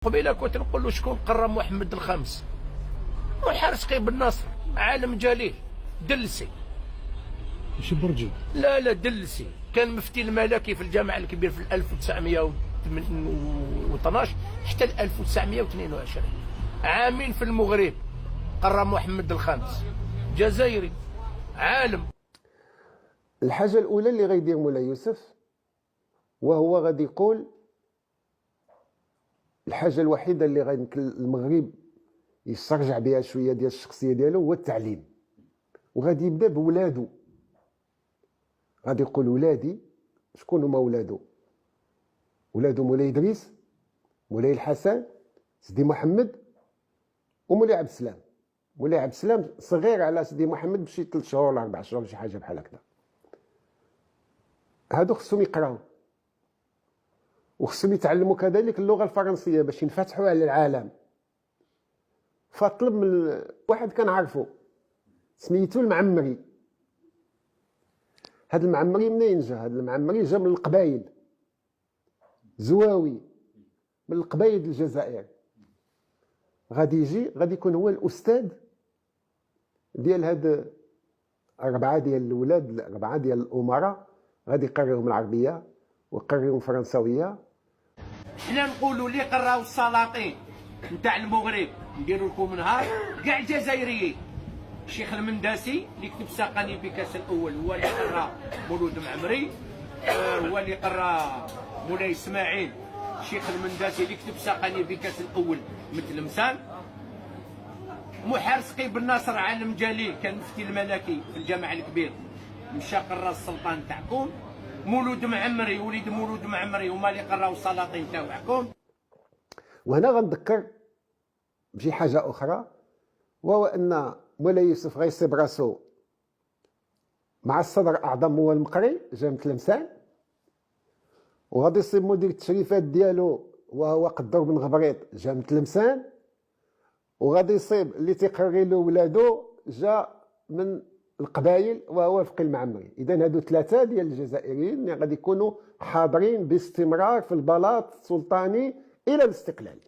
قبيله كنت نقول له شكون قرى محمد الخامس؟ محارس قيب النصر، عالم جليل، دلسي. ماشي برجي. لا دلسي، كان مفتي الملكي في الجامع الكبير في 1912 حتى 1922. عامين في المغرب، قرى محمد الخامس، جزائري، عالم. الحاجه الاولى اللي غيدير مولاي يوسف وهو غادي يقول الحاجه الوحيده اللي غيمكن المغرب يسترجع بها شويه ديال الشخصيه ديالو هو التعليم، وغادي يبدا بولادو. غادي يقول ولادي. شكون هما ولادو؟ ولادو مولاي ادريس، مولاي الحسن، سيدي محمد، ومولاي عبد السلام. مولاي عبد السلام صغير على سيدي محمد بشي 3 شهور ولا 4 شهور، شي حاجه بحال هكذا. هادو خصهم يقراو وخصهم يتعلموا كذلك اللغه الفرنسيه باش ينفتحوا على العالم. فطلب من واحد كنعرفو سميتو المعمري. هاد المعمري منين جا؟ هاد المعمري جا من القبايل، زواوي، من القبايل ديال الجزائر. غادي يجي غادي يكون هو الاستاذ ديال هاد 4 ديال الولاد، 4 ديال الامراء. غادي يقريهم العربيه ويقريهم الفرنساويه. حنا نقولوا اللي قراو السلاطين نتاع المغرب نديروا لكم نهار كاع الجزائريين. الشيخ المنداسي اللي كتب ساقني بكاس الاول هو اللي قرا مولود معمري، هو اللي قرا مولاي اسماعيل. الشيخ المنداسي اللي كتب ساقني بكاس الاول مثل مثال. محارس قيب الناصر، عالم جليل، كان مفتي الملكي في الجامع الكبير، مشى قرا السلطان تاعكم. مولود معمري، وليد مولود معمري هما اللي قراو السلاطين تاعكم. وهنا غنذكر بشي حاجه اخرى، وهو ان مولاي يوسف غيصيب راسو مع الصدر اعظم هو المقري جامع تلمسان، وغادي يصيب مدير التشريفات ديالو وهو قدور بن غبريط جامع تلمسان، وغادي يصيب اللي تيقري له ولادو جا من القبائل وهو فقي المعمري. اذا هادو 3 ديال الجزائريين اللي غادي يكونوا حاضرين باستمرار في البلاط السلطاني الى الاستقلال.